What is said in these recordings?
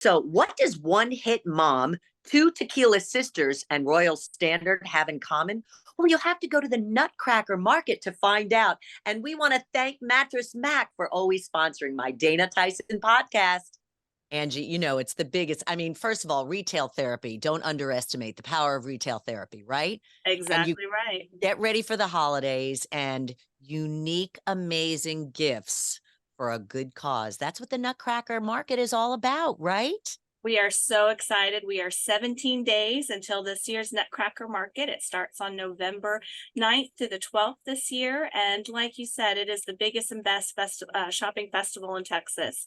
So, what does One Hit Mom, Two Tequila Sisters, and Royal Standard have in common? Well, you'll have to go to the Nutcracker Market to find out. And we want to thank Mattress Mac for always sponsoring my Dana Tyson podcast. Angie, you know, it's the biggest. I mean, first of all, retail therapy, don't underestimate the power of retail therapy, right? And you Exactly right. get ready for the holidays and unique, amazing gifts for a good cause. That's what the Nutcracker Market is all about, right? We are so excited. We are 17 days until this year's Nutcracker Market. It starts on November 9th to the 12th this year. And like you said, it is the biggest and best shopping festival in Texas.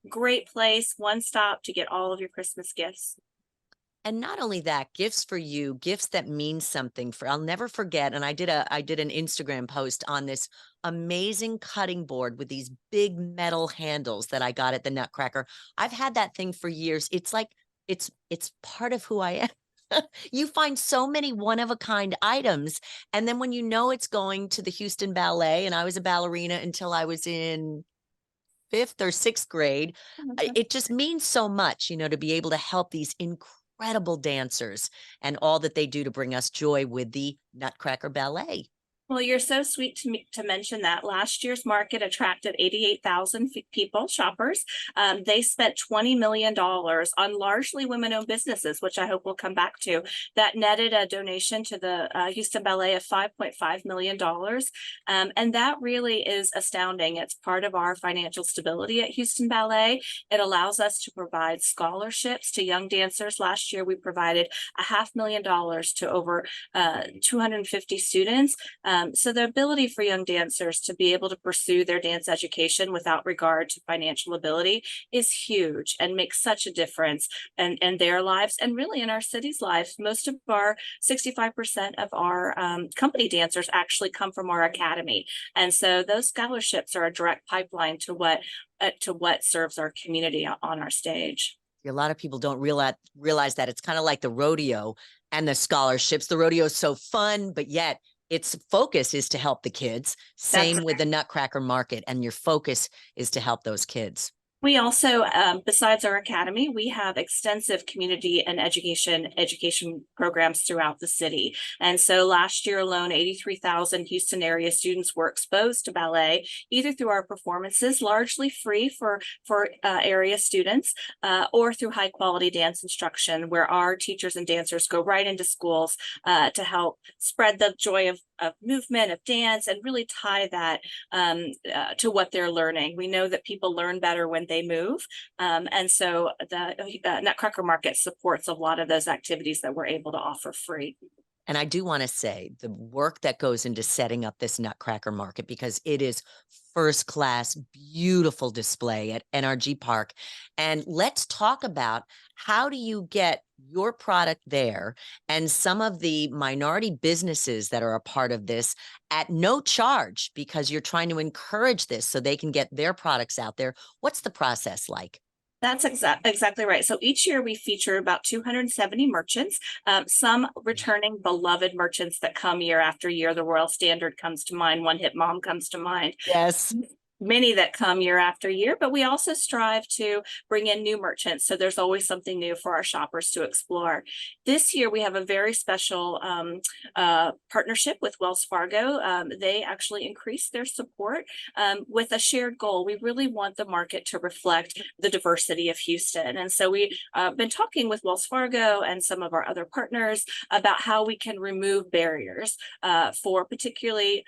Great place, one stop to get all of your Christmas gifts. And not only that, gifts for you, gifts that mean something for, I'll never forget. And I did an Instagram post on this amazing cutting board with these big metal handles that I got at the Nutcracker. I've had that thing for years. It's like, it's part of who I am. You find so many one of a kind items. And then when you know it's going to the Houston Ballet, and I was a ballerina until I was in fifth or sixth grade, it just means so much, you know, to be able to help these incredible dancers and all that they do to bring us joy with the Nutcracker Ballet. Well, you're so sweet to mention that. Last year's market attracted 88,000 people, shoppers. They spent $20 million on largely women-owned businesses, which I hope we'll come back to. That netted a donation to the Houston Ballet of $5.5 million. And that really is astounding. It's part of our financial stability at Houston Ballet. It allows us to provide scholarships to young dancers. Last year, we provided $500,000 to over 250 students. So the ability for young dancers to be able to pursue their dance education without regard to financial ability is huge and makes such a difference in their lives and really in our city's lives. Most of our 65% of our company dancers actually come from our academy. And so those scholarships are a direct pipeline to what serves our community on our stage. A lot of people don't realize that it's kind of like the rodeo and the scholarships. The rodeo is so fun, but yet its focus is to help the kids. Same with the Nutcracker Market, and your focus is to help those kids. We also, besides our academy, we have extensive community and education programs throughout the city. And so last year alone, 83,000 Houston area students were exposed to ballet, either through our performances, largely free for area students, or through high quality dance instruction, where our teachers and dancers go right into schools to help spread the joy of movement, of dance, and really tie that to what they're learning. We know that people learn better when they move. And so the Nutcracker Market supports a lot of those activities that we're able to offer free. And I do want to say the work that goes into setting up this Nutcracker Market, because it is first class, beautiful display at NRG Park. And let's talk about, how do you get your product there and some of the minority businesses that are a part of this at no charge, because you're trying to encourage this so they can get their products out there. What's the process like? That's exactly right. So each year we feature about 270 merchants, some returning beloved merchants that come year after year. The Royal Standard comes to mind. One Hit Mom comes to mind. Yes. Many that come year after year, but we also strive to bring in new merchants. So there's always something new for our shoppers to explore. This year, we have a very special partnership with Wells Fargo. They actually increased their support with a shared goal. We really want the market to reflect the diversity of Houston. And so we've been talking with Wells Fargo and some of our other partners about how we can remove barriers for particularly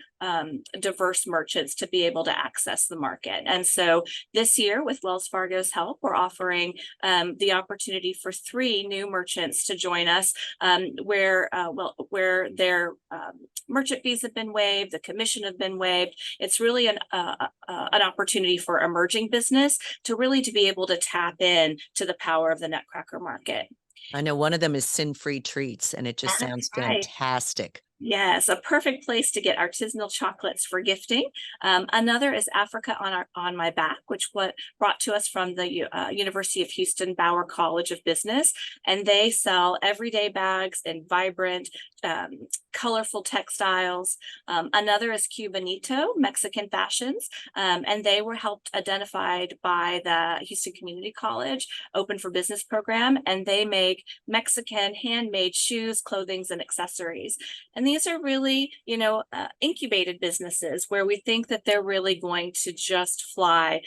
diverse merchants to be able to access the market. And so this year, with Wells Fargo's help, we're offering the opportunity for 3 new merchants to join us, where their merchant fees have been waived, the commission have been waived. It's really an opportunity for emerging business to be able to tap in to the power of the Nutcracker Market. I know one of them is Sin-Free Treats, and it just sounds fantastic. Yes, a perfect place to get artisanal chocolates for gifting. Another is Africa on My Back, which what brought to us from the University of Houston Bauer College of Business, and they sell everyday bags in vibrant, colorful textiles. Another is Cubanito, Mexican fashions, and they were helped identified by the Houston Community College Open for Business program, and they make Mexican handmade shoes, clothings, and accessories. And these are really, incubated businesses where we think that they're really going to just fly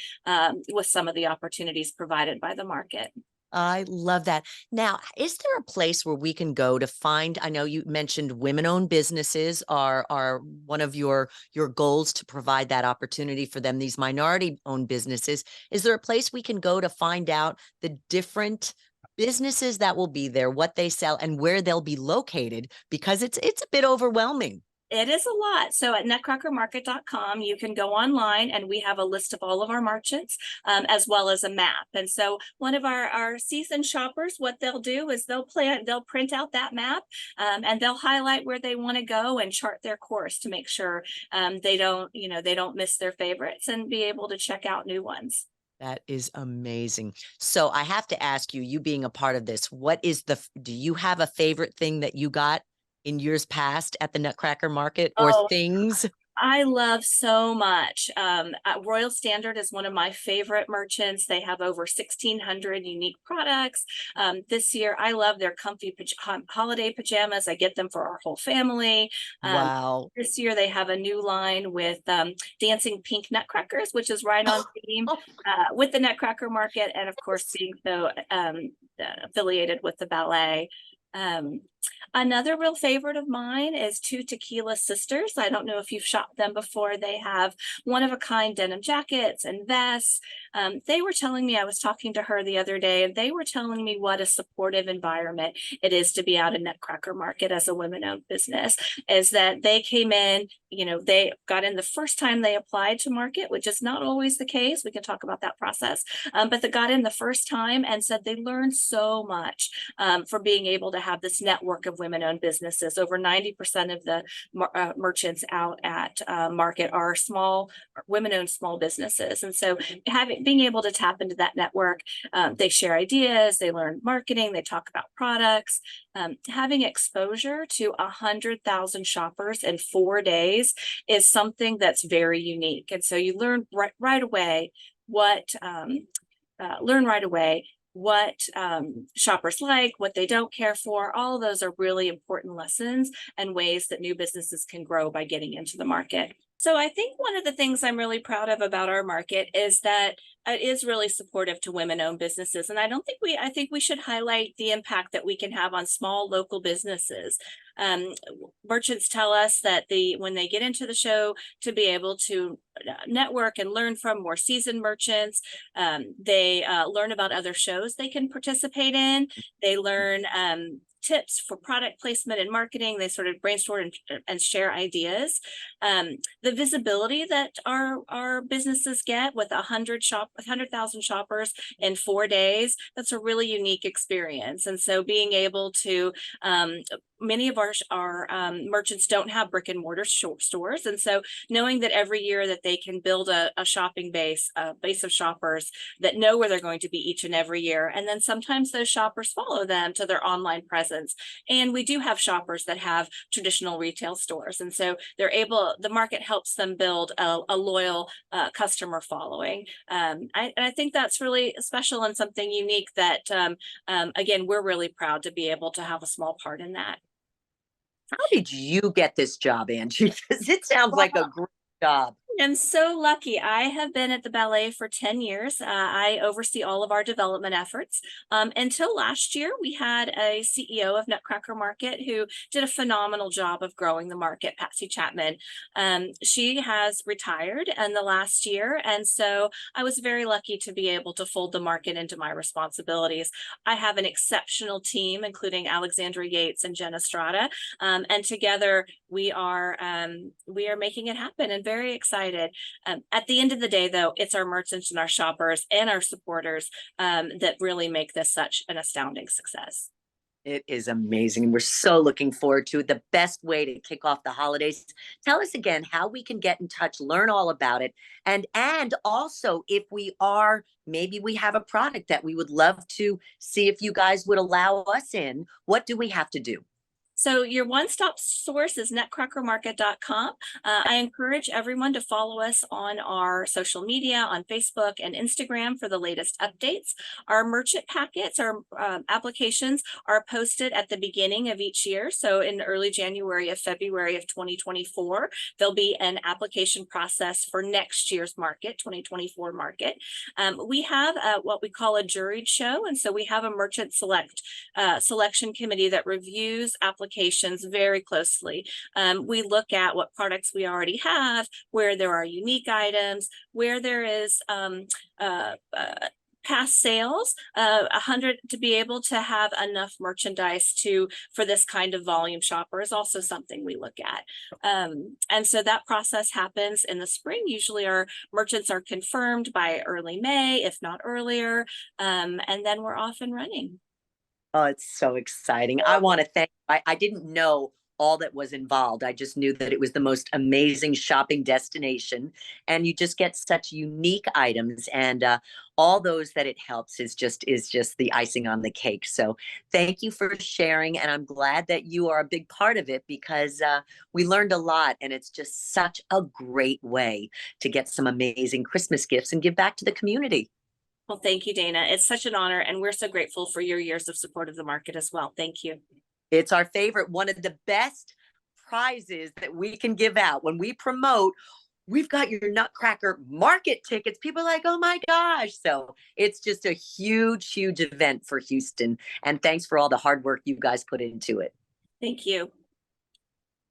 with some of the opportunities provided by the market. I love that. Now, is there a place where we can go to find? I know you mentioned women-owned businesses are one of your goals to provide that opportunity for them, these minority-owned businesses. Is there a place we can go to find out the different businesses that will be there, what they sell, and where they'll be located? Because it's a bit overwhelming. It is a lot. So at nutcrackermarket.com, you can go online and we have a list of all of our merchants, as well as a map. And so one of our seasoned shoppers, what they'll do is they'll print out that map, and they'll highlight where they want to go and chart their course to make sure they don't miss their favorites and be able to check out new ones. That is amazing. So I have to ask you, you being a part of this, do you have a favorite thing that you got in years past at the Nutcracker Market, or Oh, things? I love so much. Royal Standard is one of my favorite merchants. They have over 1,600 unique products. This year, I love their comfy holiday pajamas. I get them for our whole family. Wow. This year, they have a new line with dancing pink nutcrackers, which is right on theme with the Nutcracker Market, and of course, being so affiliated with the ballet. Um, Another real favorite of mine is Two Tequila Sisters. I don't know if you've shopped them before. They have one-of-a-kind denim jackets and vests. They were telling me, I was talking to her the other day, and they were telling me what a supportive environment it is to be out in Nutcracker Market as a women-owned business, is that they came in, they got in the first time they applied to market, which is not always the case. We can talk about that process. But they got in the first time and said they learned so much for being able to have this network of women-owned businesses. Over 90% of the merchants out at market are small women-owned small businesses, and so being able to tap into that network, they share ideas, they learn marketing, they talk about products. Having exposure to 100,000 shoppers in 4 days is something that's very unique, and so you learn right away what shoppers like, what they don't care for. All of those are really important lessons and ways that new businesses can grow by getting into the market. So I think one of the things I'm really proud of about our market is that it is really supportive to women-owned businesses. And I think we should highlight the impact that we can have on small local businesses. Merchants tell us that when they get into the show, to be able to network and learn from more seasoned merchants, they learn about other shows they can participate in. They learn tips for product placement and marketing. They sort of brainstorm and share ideas. The visibility that our businesses get with 100,000 shoppers in 4 days, that's a really unique experience. And so being able to many of our merchants don't have brick and mortar stores. And so knowing that every year that they can build a shopping base, a base of shoppers that know where they're going to be each and every year. And then sometimes those shoppers follow them to their online presence. And we do have shoppers that have traditional retail stores. And so the market helps them build a loyal customer following. I think that's really special and something unique that, again, we're really proud to be able to have a small part in that. How did you get this job, Angie? Because it sounds like a great job. I'm so lucky. I have been at the ballet for 10 years. I oversee all of our development efforts. Until last year, we had a CEO of Nutcracker Market who did a phenomenal job of growing the market, Patsy Chapman. She has retired in the last year, and so I was very lucky to be able to fold the market into my responsibilities. I have an exceptional team, including Alexandra Yates and Jen Estrada, and together we are making it happen and very excited. At the end of the day, though, it's our merchants and our shoppers and our supporters that really make this such an astounding success. It is amazing. We're so looking forward to it. The best way to kick off the holidays. Tell us again how we can get in touch, learn all about it, and also if we are maybe we have a product that we would love to see if you guys would allow us in. What do we have to do? So your one-stop source is nutcrackermarket.com. I encourage everyone to follow us on our social media, on Facebook and Instagram for the latest updates. Our merchant packets, our applications are posted at the beginning of each year. So in early January of February of 2024, there'll be an application process for next year's market, 2024 market. We have what we call a juried show. And so we have a merchant selection committee that reviews applications very closely. We look at what products we already have, where there are unique items, where there is past sales, 100 to be able to have enough merchandise for this kind of volume shopper is also something we look at. And so that process happens in the spring. Usually our merchants are confirmed by early May, if not earlier, and then we're off and running. Oh, it's so exciting. I want to thank, I didn't know all that was involved. I just knew that it was the most amazing shopping destination. And you just get such unique items, and all those that it helps is just the icing on the cake. So thank you for sharing. And I'm glad that you are a big part of it, because we learned a lot, and it's just such a great way to get some amazing Christmas gifts and give back to the community. Well, thank you, Dana. It's such an honor, and we're so grateful for your years of support of the market as well. Thank you. It's our favorite, one of the best prizes that we can give out when we promote. We've got your Nutcracker Market tickets. People are like, oh my gosh. So it's just a huge, huge event for Houston. And thanks for all the hard work you guys put into it. Thank you.